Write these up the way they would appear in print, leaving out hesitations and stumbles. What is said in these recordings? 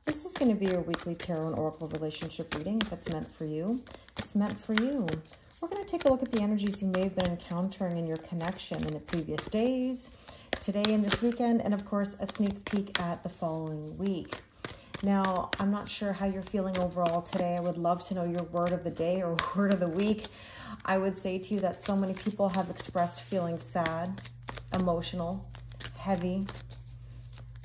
This is going to be your weekly tarot and oracle relationship reading. If it's meant for you, it's meant for you. We're going to take a look at the energies you may have been encountering in your connection in the previous days, today and this weekend, and of course, a sneak peek at the following week. Now, I'm not sure how you're feeling overall today. I would love to know your word of the day or word of the week. I would say to you that so many people have expressed feeling sad, emotional, heavy,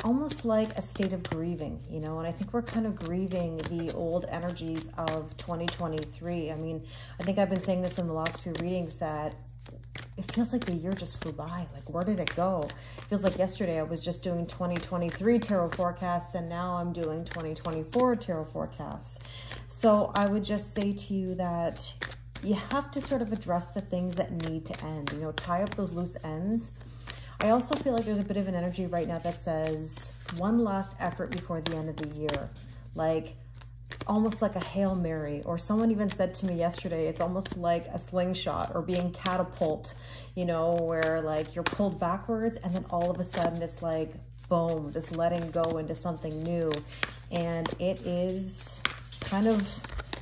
almost like a state of grieving, you know, and I think we're kind of grieving the old energies of 2023. I mean, I think I've been saying this in the last few readings that it feels like the year just flew by. Like, where did it go? It feels like yesterday I was just doing 2023 tarot forecasts, and now I'm doing 2024 tarot forecasts. So I would just say to you that you have to sort of address the things that need to end, you know, tie up those loose ends. I also feel like there's a bit of an energy right now that says one last effort before the end of the year, like almost like a Hail Mary, or someone even said to me yesterday, it's almost like a slingshot or being catapult, you know, where like you're pulled backwards and then all of a sudden it's like, boom, this letting go into something new. And it is kind of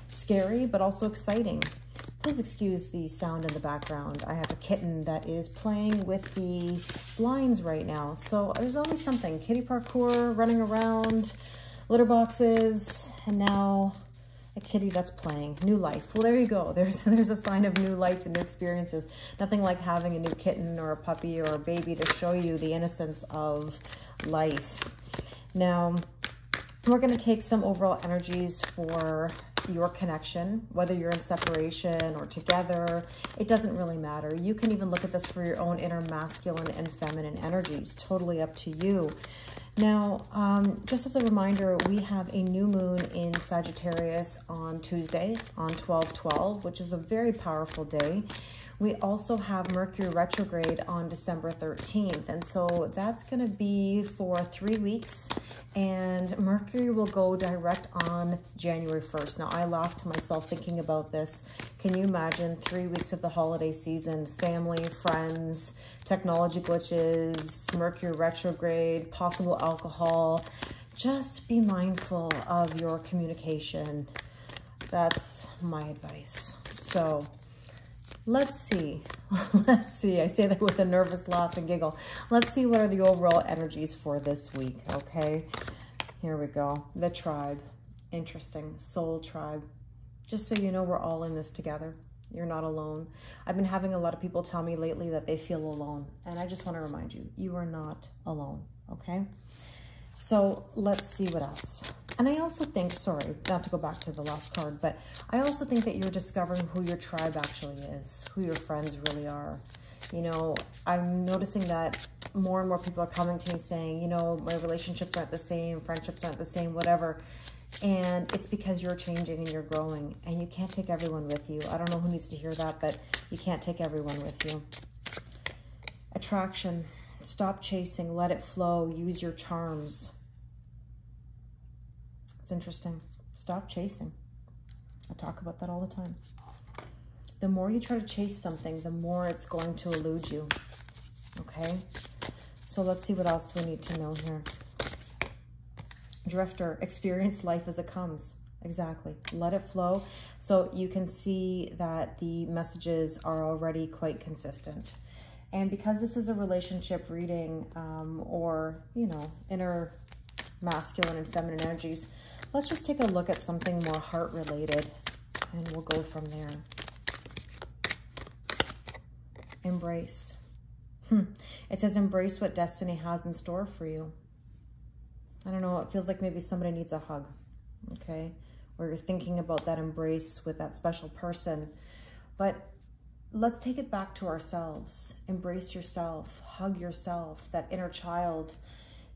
scary, but also exciting. Please excuse the sound in the background. I have a kitten that is playing with the blinds right now. So there's always something. Kitty parkour, running around, litter boxes, and now a kitty that's playing. New life. Well, there you go. There's a sign of new life and new experiences. Nothing like having a new kitten or a puppy or a baby to show you the innocence of life. Now, we're going to take some overall energies for your connection, whether you're in separation or together. It doesn't really matter. You can even look at this for your own inner masculine and feminine energies. Totally up to you. Now, just as a reminder, we have a new moon in Sagittarius on Tuesday on 12/12, which is a very powerful day. We also have Mercury retrograde on December 13th. And so that's going to be for 3 weeks. And Mercury will go direct on January 1st. Now, I laughed to myself thinking about this. Can you imagine 3 weeks of the holiday season, family, friends, technology glitches, Mercury retrograde, possible alcohol? Just be mindful of your communication. That's my advice. So let's see. Let's see. I say that with a nervous laugh and giggle. Let's see what are the overall energies for this week, okay? Here we go. The tribe. Interesting. Soul tribe. Just so you know, we're all in this together. You're not alone. I've been having a lot of people tell me lately that they feel alone. And I just want to remind you, you are not alone, okay? So let's see what else. And I also think, sorry, not to go back to the last card, but I also think that you're discovering who your tribe actually is, who your friends really are. You know, I'm noticing that more and more people are coming to me saying, you know, my relationships aren't the same, friendships aren't the same, whatever. And it's because you're changing and you're growing, and you can't take everyone with you. I don't know who needs to hear that, but you can't take everyone with you. Attraction. Stop chasing, let it flow, use your charms. It's interesting. Stop chasing. I talk about that all the time. The more you try to chase something, the more it's going to elude you. Okay? So let's see what else we need to know here. Drifter, experience life as it comes. Exactly. Let it flow. So you can see that the messages are already quite consistent. And because this is a relationship reading or, you know, inner masculine and feminine energies, let's just take a look at something more heart-related, and we'll go from there. Embrace. It says embrace what destiny has in store for you. I don't know, it feels like maybe somebody needs a hug, okay? Or you're thinking about that embrace with that special person. But let's take it back to ourselves. Embrace yourself, hug yourself, that inner child.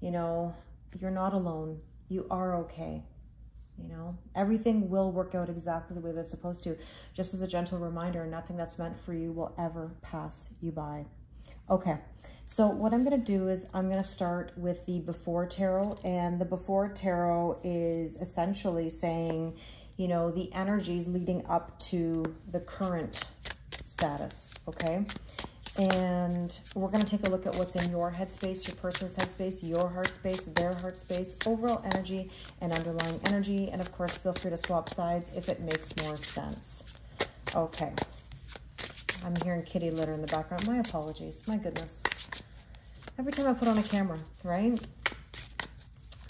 You know, you're not alone. You are okay. You know, everything will work out exactly the way that's supposed to. Just as a gentle reminder, nothing that's meant for you will ever pass you by. Okay, so what I'm going to do is I'm going to start with the Before Tarot, and the Before Tarot is essentially saying, you know, the energies leading up to the current status, okay? And we're going to take a look at what's in your headspace, your person's headspace, your heart space, their heart space, overall energy and underlying energy. And of course, feel free to swap sides if it makes more sense. Okay. I'm hearing kitty litter in the background. My apologies. My goodness. Every time I put on a camera, right?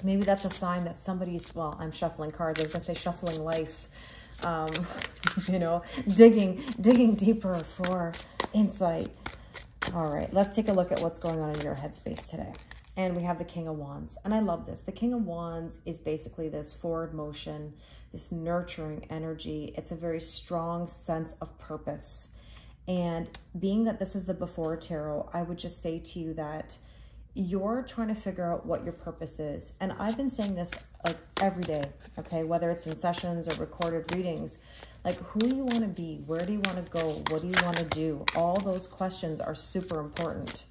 Maybe that's a sign that somebody's, well, I'm shuffling cards. I was going to say shuffling life. You know, digging deeper for insight. All right, let's take a look at what's going on in your headspace today. And we have the King of Wands. And I love this. The King of Wands is basically this forward motion, this nurturing energy. It's a very strong sense of purpose. And being that this is the Before Tarot, I would just say to you that you're trying to figure out what your purpose is. And I've been saying this like every day, okay? Whether it's in sessions or recorded readings, like who do you want to be? Where do you want to go? What do you want to do? All those questions are super important.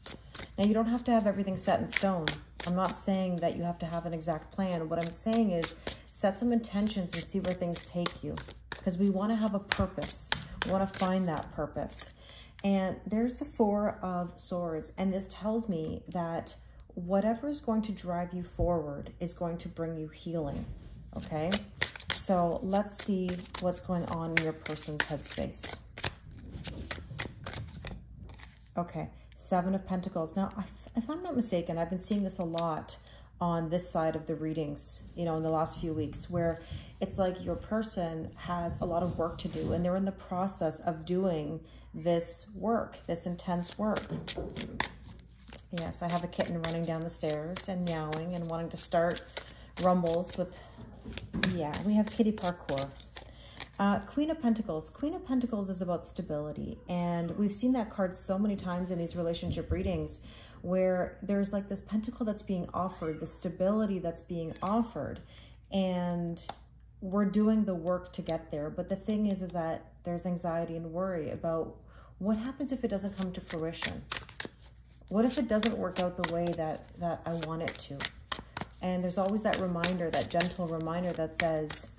Now, you don't have to have everything set in stone. I'm not saying that you have to have an exact plan. What I'm saying is set some intentions and see where things take you. Because we want to have a purpose. We want to find that purpose. And there's the Four of Swords. And this tells me that whatever is going to drive you forward is going to bring you healing. Okay? So let's see what's going on in your person's headspace. Okay. Seven of Pentacles. Now, if I'm not mistaken, I've been seeing this a lot on this side of the readings, you know, in the last few weeks, where it's like your person has a lot of work to do and they're in the process of doing this work, this intense work. Yes, I have a kitten running down the stairs and meowing and wanting to start rumbles with, yeah, we have kitty parkour. Queen of Pentacles. Queen of Pentacles is about stability. And we've seen that card so many times in these relationship readings where there's like this pentacle that's being offered, the stability that's being offered. And we're doing the work to get there. But the thing is that there's anxiety and worry about what happens if it doesn't come to fruition? What if it doesn't work out the way that I want it to? And there's always that reminder, that gentle reminder that says,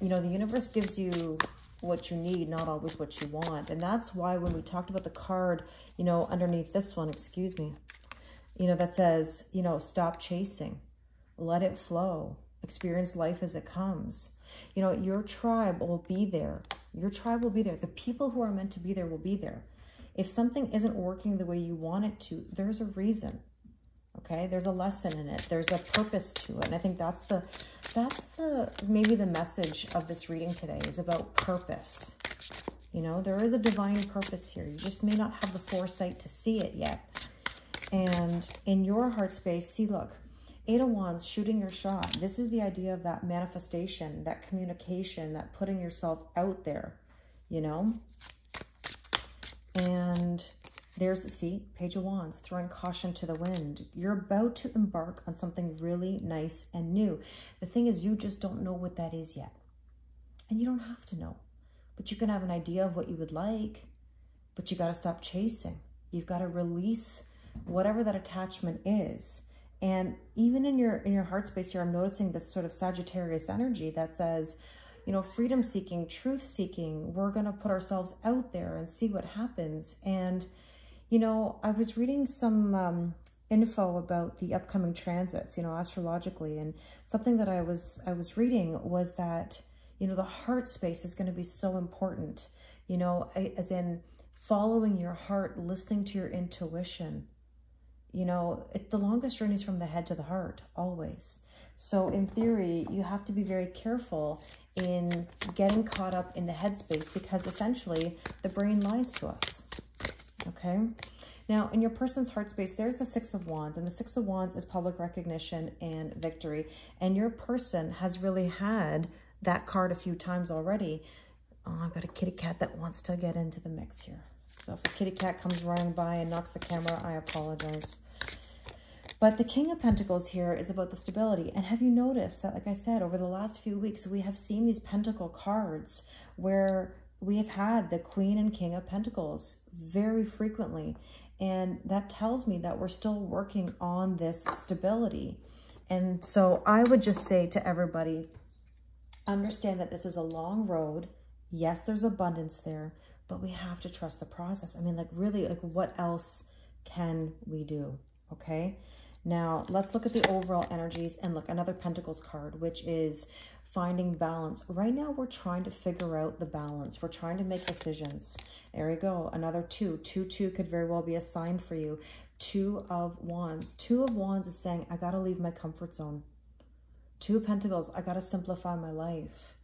you know, the universe gives you what you need, not always what you want. And that's why when we talked about the card, you know, underneath this one, excuse me, you know, that says, you know, stop chasing, let it flow, experience life as it comes. You know, your tribe will be there. Your tribe will be there. The people who are meant to be there will be there. If something isn't working the way you want it to, there's a reason. Okay, there's a lesson in it. There's a purpose to it. And I think that's maybe the message of this reading today is about purpose. You know, there is a divine purpose here. You just may not have the foresight to see it yet. And in your heart space, see, look, Eight of Wands, shooting your shot. This is the idea of that manifestation, that communication, that putting yourself out there, you know? And there's the, see, Page of Wands, throwing caution to the wind. You're about to embark on something really nice and new. The thing is, you just don't know what that is yet. And you don't have to know. But you can have an idea of what you would like. But you got to stop chasing. You've got to release whatever that attachment is. And even in your heart space here, I'm noticing this sort of Sagittarius energy that says, you know, freedom seeking, truth seeking. We're going to put ourselves out there and see what happens. And you know, I was reading some info about the upcoming transits, you know, astrologically, and something that I was reading was that, you know, the heart space is going to be so important, you know, as in following your heart, listening to your intuition. You know, the longest journey is from the head to the heart, always. So in theory, you have to be very careful in getting caught up in the headspace because essentially the brain lies to us. Okay. Now, in your person's heart space, there's the Six of Wands, and the Six of Wands is public recognition and victory. And your person has really had that card a few times already. Oh, I've got a kitty cat that wants to get into the mix here. So if a kitty cat comes running by and knocks the camera, I apologize. But the King of Pentacles here is about the stability. And have you noticed that, like I said, over the last few weeks, we have seen these Pentacle cards where we have had the Queen and King of Pentacles very frequently. And that tells me that we're still working on this stability. And so I would just say to everybody, understand that this is a long road. Yes, there's abundance there, but we have to trust the process. I mean, like really, like what else can we do? Okay. Now let's look at the overall energies and look, another Pentacles card, which is finding balance. Right now, we're trying to figure out the balance. We're trying to make decisions. There we go. Another 2. 2 could very well be a sign for you. 2 of Wands. 2 of Wands is saying, I got to leave my comfort zone. 2 of Pentacles, I got to simplify my life.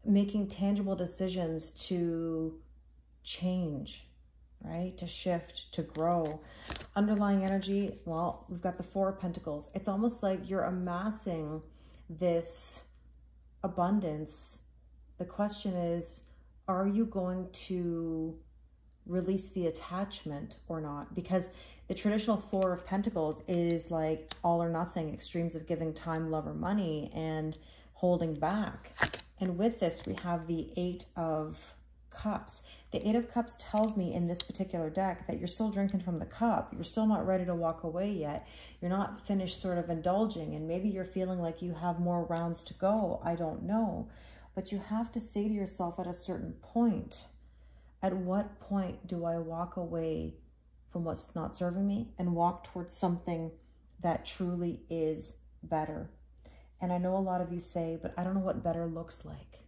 Making tangible decisions to change, right? To shift, to grow. Underlying energy, well, we've got the 4 of Pentacles. It's almost like you're amassing this abundance. The question is, are you going to release the attachment or not? Because the traditional 4 of Pentacles is like all or nothing, extremes of giving time, love, or money, and holding back. And with this, we have the 8 of Cups. The 8 of Cups tells me in this particular deck that you're still drinking from the cup. You're still not ready to walk away yet. You're not finished sort of indulging, and maybe you're feeling like you have more rounds to go. I don't know. But you have to say to yourself at a certain point, at what point do I walk away from what's not serving me and walk towards something that truly is better? And I know a lot of you say, but I don't know what better looks like.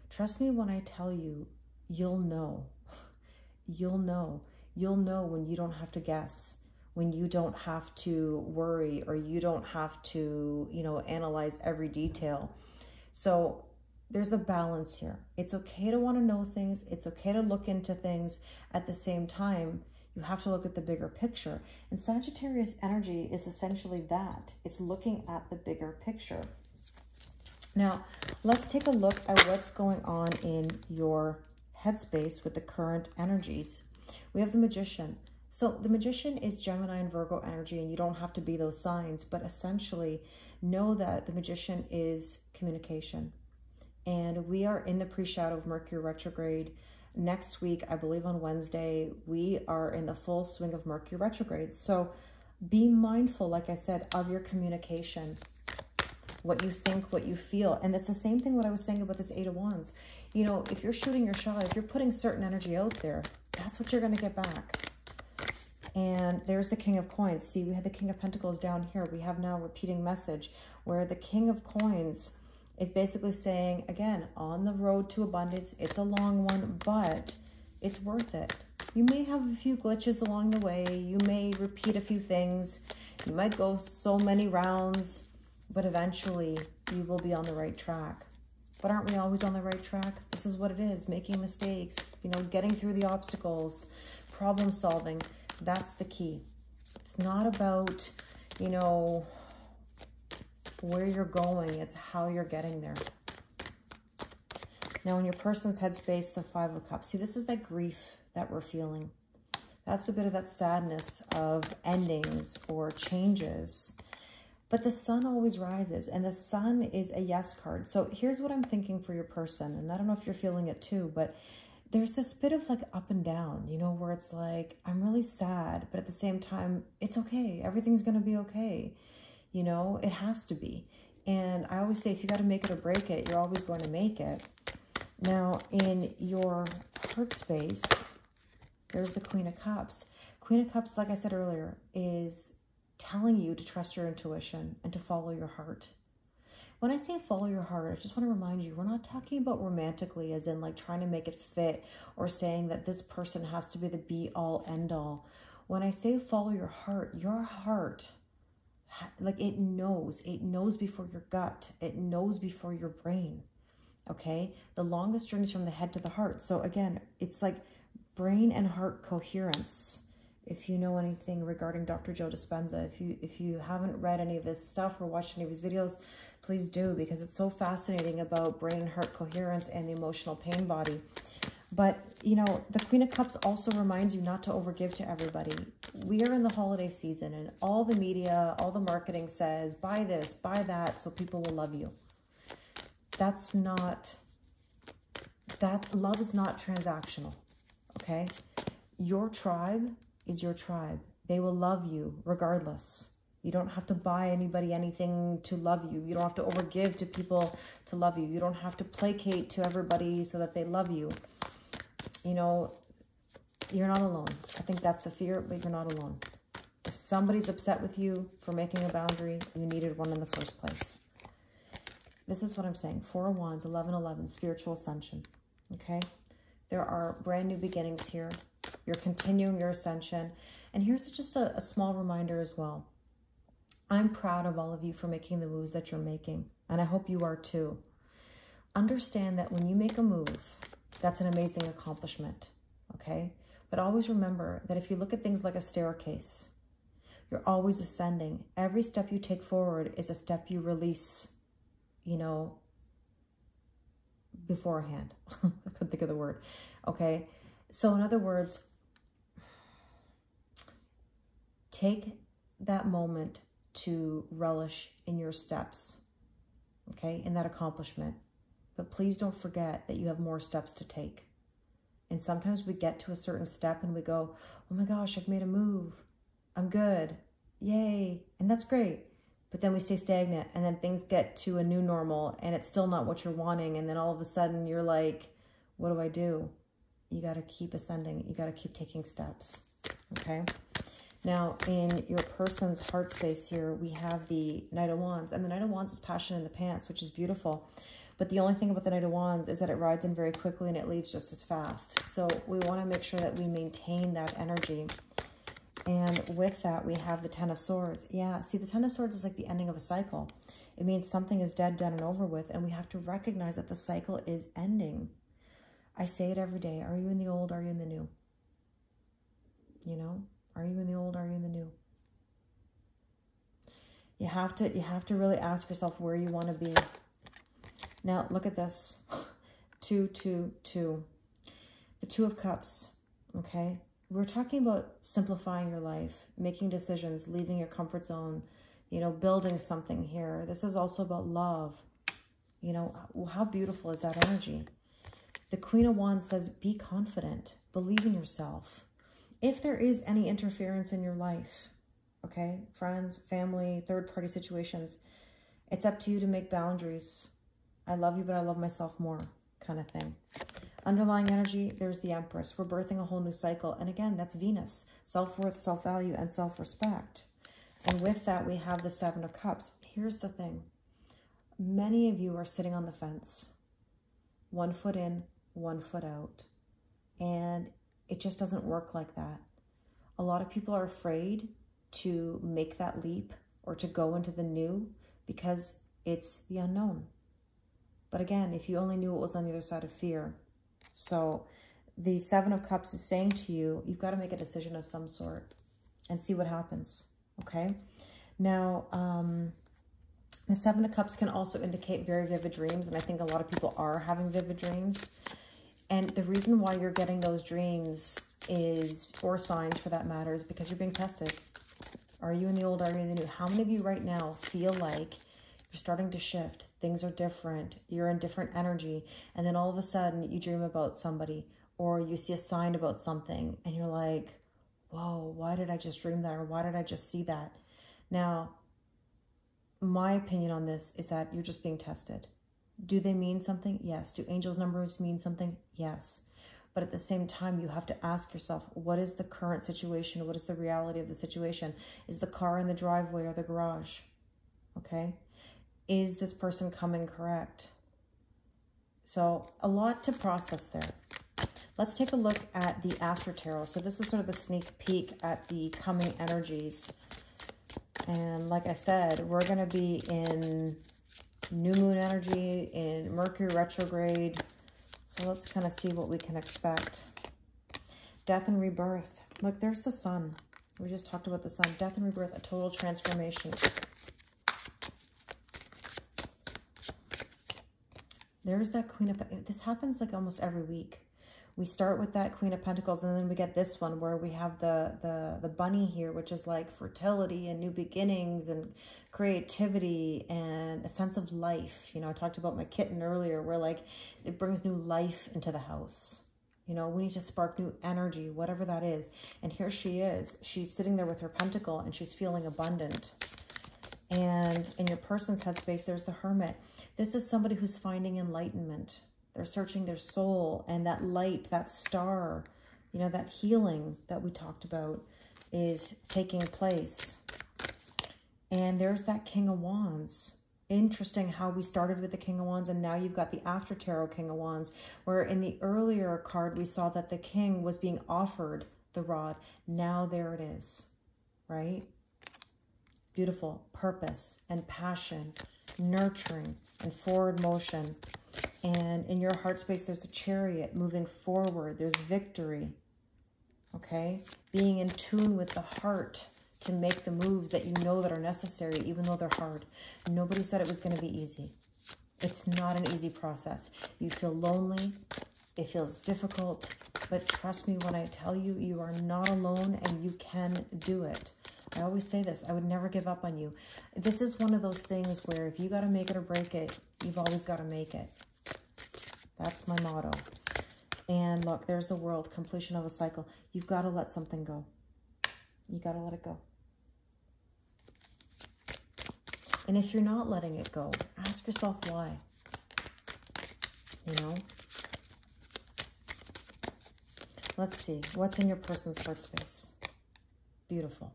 Trust me when I tell you, you'll know. You'll know. You'll know when you don't have to guess, when you don't have to worry, or you don't have to, you know, analyze every detail. So there's a balance here. It's okay to want to know things. It's okay to look into things. At the same time, you have to look at the bigger picture. And Sagittarius energy is essentially that. It's looking at the bigger picture. Now, let's take a look at what's going on in your headspace with the current energies. We have the Magician. So the Magician is Gemini and Virgo energy, and you don't have to be those signs, but essentially know that the Magician is communication. And we are in the pre-shadow of Mercury retrograde. Next week, I believe on Wednesday, we are in the full swing of Mercury retrograde. So be mindful, like I said, of your communication. What you think, what you feel. And it's the same thing what I was saying about this 8 of Wands. You know, if you're shooting your shot, if you're putting certain energy out there, that's what you're going to get back. And there's the King of Coins. See, we had the King of Pentacles down here. We have now a repeating message where the King of Coins is basically saying, again, on the road to abundance, it's a long one, but it's worth it. You may have a few glitches along the way. You may repeat a few things. You might go so many rounds, but eventually you will be on the right track. But aren't we always on the right track? This is what it is, making mistakes, you know, getting through the obstacles, problem solving. That's the key. It's not about, you know, where you're going. It's how you're getting there. Now, in your person's headspace, the 5 of Cups. See, this is that grief that we're feeling. That's a bit of that sadness of endings or changes. But the sun always rises, and the sun is a yes card. So here's what I'm thinking for your person, and I don't know if you're feeling it too, but there's this bit of like up and down, you know, where it's like, I'm really sad, but at the same time, it's okay. Everything's going to be okay. You know, it has to be. And I always say, if you got to make it or break it, you're always going to make it. Now, in your heart space, there's the Queen of Cups. Queen of Cups, like I said earlier, is telling you to trust your intuition and to follow your heart. When I say follow your heart, I just want to remind you, we're not talking about romantically as in like trying to make it fit or saying that this person has to be the be-all, end-all. When I say follow your heart, like it knows before your gut. It knows before your brain, okay? The longest journey is from the head to the heart. So again, it's like brain and heart coherence. If you know anything regarding Dr. Joe Dispenza, if you haven't read any of his stuff or watched any of his videos, please do, because it's so fascinating about brain and heart coherence and the emotional pain body. But, you know, the Queen of Cups also reminds you not to overgive to everybody. We are in the holiday season, and all the media, all the marketing says, buy this, buy that, so people will love you. That's not, that love is not transactional, okay? Your tribe is your tribe. They will love you regardless. You don't have to buy anybody anything to love you. You don't have to overgive to people to love you. You don't have to placate to everybody so that they love you. you know, you're not alone. I think that's the fear, but you're not alone. If somebody's upset with you for making a boundary, you needed one in the first place. This is what I'm saying. 4 of Wands, 11-11, spiritual ascension. Okay? There are brand new beginnings here. You're continuing your ascension. And here's just a small reminder as well. I'm proud of all of you for making the moves that you're making. And I hope you are too. Understand that when you make a move, that's an amazing accomplishment. Okay? But always remember that if you look at things like a staircase, you're always ascending. Every step you take forward is a step you release, you know, beforehand. I couldn't think of the word. Okay? So in other words, take that moment to relish in your steps, okay, in that accomplishment. But please don't forget that you have more steps to take. And sometimes we get to a certain step and we go, oh my gosh, I've made a move. I'm good. Yay. And that's great. But then we stay stagnant and then things get to a new normal and it's still not what you're wanting. And then all of a sudden you're like, what do? You got to keep ascending. You got to keep taking steps. Okay. Now in your person's heart space here, we have the Knight of Wands, and the Knight of Wands is passion in the pants, which is beautiful. But the only thing about the Knight of Wands is that it rides in very quickly and it leaves just as fast. So we want to make sure that we maintain that energy. And with that, we have the Ten of Swords. Yeah, see, the Ten of Swords is like the ending of a cycle. It means something is dead, done, and over with. And we have to recognize that the cycle is ending. I say it every day. Are you in the old? Are you in the new? You know, are you in the old? Are you in the new? You have to really ask yourself where you want to be. Now, look at this. 2, 2, 2. The Two of Cups, okay? We're talking about simplifying your life, making decisions, leaving your comfort zone, you know, building something here. This is also about love. You know, how beautiful is that energy? The Queen of Wands says, be confident, believe in yourself. If there is any interference in your life, okay, friends, family, third-party situations, it's up to you to make boundaries. I love you, but I love myself more, kind of thing. Underlying energy, there's the Empress. We're birthing a whole new cycle. And again, that's Venus. Self-worth, self-value, and self-respect. And with that, we have the Seven of Cups. Here's the thing. Many of you are sitting on the fence. 1 foot in, 1 foot out. And it just doesn't work like that. A lot of people are afraid to make that leap or to go into the new because it's the unknown. But again, if you only knew what was on the other side of fear. So the Seven of Cups is saying to you, you've got to make a decision of some sort and see what happens, okay? Now, the Seven of Cups can also indicate very vivid dreams, and I think a lot of people are having vivid dreams. And the reason why you're getting those dreams is, or signs for that matter, is because you're being tested. Are you in the old? Are you in the new? How many of you right now feel like you're starting to shift? Things are different. You're in different energy. And then all of a sudden you dream about somebody or you see a sign about something and you're like, whoa, why did I just dream that? Or why did I just see that? Now, my opinion on this is that you're just being tested. Do they mean something? Yes. Do angels' numbers mean something? Yes. But at the same time, you have to ask yourself, what is the current situation? What is the reality of the situation? Is the car in the driveway or the garage? Okay. Is this person coming correct? So a lot to process there. Let's take a look at the After Tarot. So this is sort of the sneak peek at the coming energies. And like I said, we're going to be in new moon energy, in Mercury retrograde. So let's kind of see what we can expect. Death and rebirth. Look, there's the sun. We just talked about the sun. Death and rebirth, a total transformation. There's that Queen of... This happens like almost every week. We start with that Queen of Pentacles, and then we get this one where we have the bunny here, which is like fertility and new beginnings and creativity and a sense of life. You know, I talked about my kitten earlier, where like it brings new life into the house. You know, we need to spark new energy, whatever that is. And here she is. She's sitting there with her pentacle and she's feeling abundant. And in your person's headspace, there's the Hermit. This is somebody who's finding enlightenment. They're searching their soul, and that light, that star, you know, that healing that we talked about is taking place. And there's that King of Wands. Interesting how we started with the King of Wands, and now you've got the After Tarot King of Wands, where in the earlier card we saw that the king was being offered the rod. Now there it is, right? Beautiful. Purpose and passion, nurturing and forward motion. And in your heart space, there's the Chariot moving forward. There's victory, okay? Being in tune with the heart to make the moves that you know that are necessary, even though they're hard. Nobody said it was going to be easy. It's not an easy process. You feel lonely. It feels difficult. But trust me when I tell you, you are not alone and you can do it. I always say this. I would never give up on you. This is one of those things where if you got to make it or break it, you've always got to make it. That's my motto. And look, there's the World, completion of a cycle. You've got to let something go. You got to let it go. And if you're not letting it go, ask yourself why. You know? Let's see. What's in your person's heart space? Beautiful.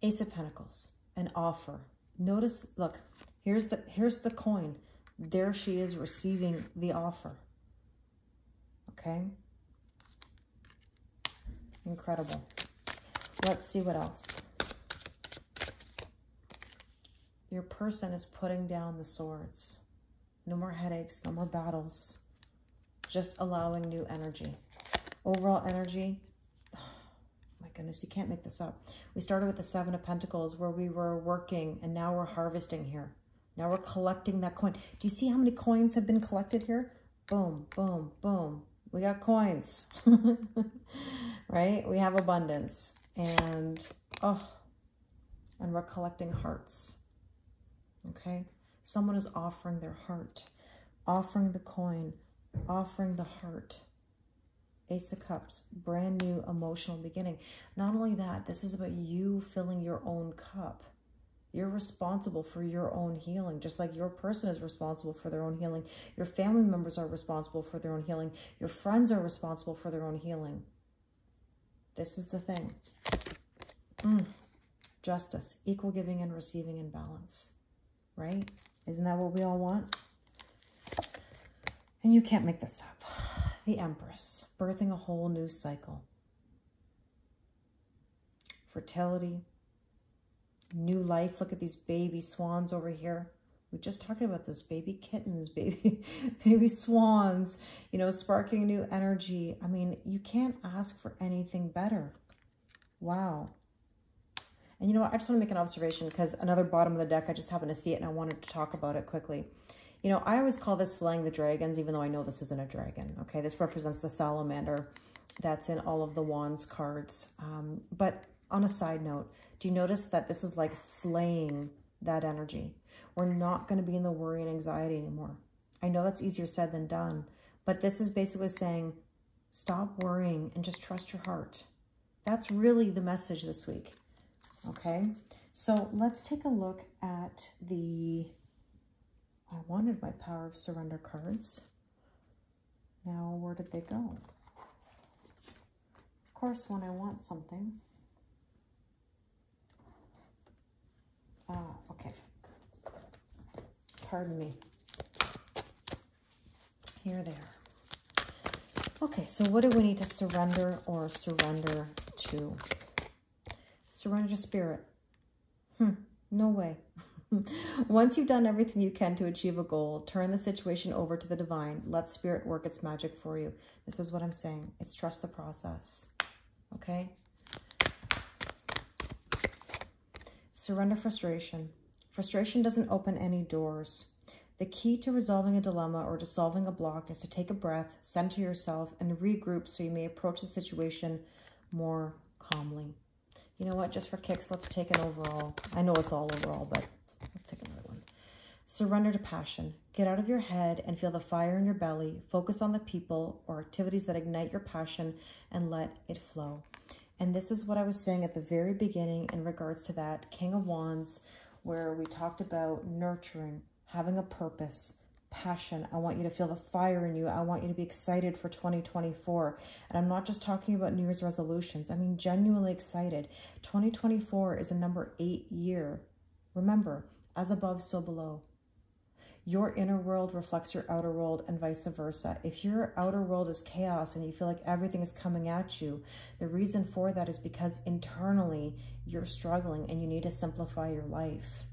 Ace of Pentacles. An offer. Notice, look, here's the coin. There she is receiving the offer. Okay? Incredible. Let's see what else. Your person is putting down the swords. No more headaches, no more battles. Just allowing new energy. Overall energy, oh my goodness, you can't make this up. We started with the Seven of Pentacles where we were working and now we're harvesting here. Now we're collecting that coin. Do you see how many coins have been collected here? Boom, boom, boom. We got coins, right? We have abundance and, and we're collecting hearts. Okay, someone is offering their heart, offering the coin, offering the heart. Ace of Cups, brand new emotional beginning. Not only that, this is about you filling your own cup. You're responsible for your own healing, just like your person is responsible for their own healing. Your family members are responsible for their own healing. Your friends are responsible for their own healing. This is the thing. Justice, equal giving and receiving in balance. Right? Isn't that what we all want? And you can't make this up. The Empress, birthing a whole new cycle. Fertility, new life. Look at these baby swans over here. We just talked about this. Baby kittens, baby swans, you know, sparking new energy. I mean, you can't ask for anything better. Wow. And you know what? I just want to make an observation because another bottom of the deck, I just happened to see it and I wanted to talk about it quickly. You know, I always call this slaying the dragons, even though I know this isn't a dragon. Okay, this represents the salamander that's in all of the wands cards. But on a side note, do you notice that this is like slaying that energy? We're not going to be in the worry and anxiety anymore. I know that's easier said than done, but this is basically saying, stop worrying and just trust your heart. That's really the message this week. Okay, so let's take a look at I wanted my Power of Surrender cards. Now, where did they go? Of course, when I want something. Okay. Pardon me. Here they are. Okay, so what do we need to surrender or surrender to? Surrender to spirit. No way. Once you've done everything you can to achieve a goal, turn the situation over to the divine. Let spirit work its magic for you. This is what I'm saying. It's trust the process. Okay? Surrender frustration. Frustration doesn't open any doors. The key to resolving a dilemma or to solving a block is to take a breath, center yourself, and regroup so you may approach the situation more calmly. You know what? Just for kicks, let's take an overall. I know it's all overall, but let's take another one. Surrender to passion. Get out of your head and feel the fire in your belly. Focus on the people or activities that ignite your passion and let it flow. And this is what I was saying at the very beginning in regards to that King of Wands, where we talked about nurturing, having a purpose, passion. I want you to feel the fire in you. I want you to be excited for 2024. And I'm not just talking about New Year's resolutions. I mean, genuinely excited. 2024 is a number 8 year. Remember, as above, so below. Your inner world reflects your outer world and vice versa. If your outer world is chaos and you feel like everything is coming at you, the reason for that is because internally you're struggling and you need to simplify your life.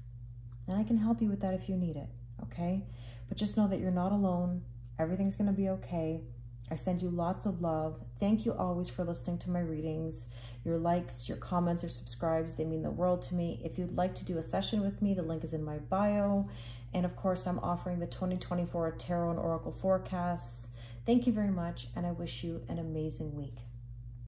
And I can help you with that if you need it, okay? But just know that you're not alone. Everything's going to be okay. I send you lots of love. Thank you always for listening to my readings. Your likes, your comments, or subscribes, they mean the world to me. If you'd like to do a session with me, the link is in my bio. And of course, I'm offering the 2024 Tarot and Oracle forecasts. Thank you very much, and I wish you an amazing week.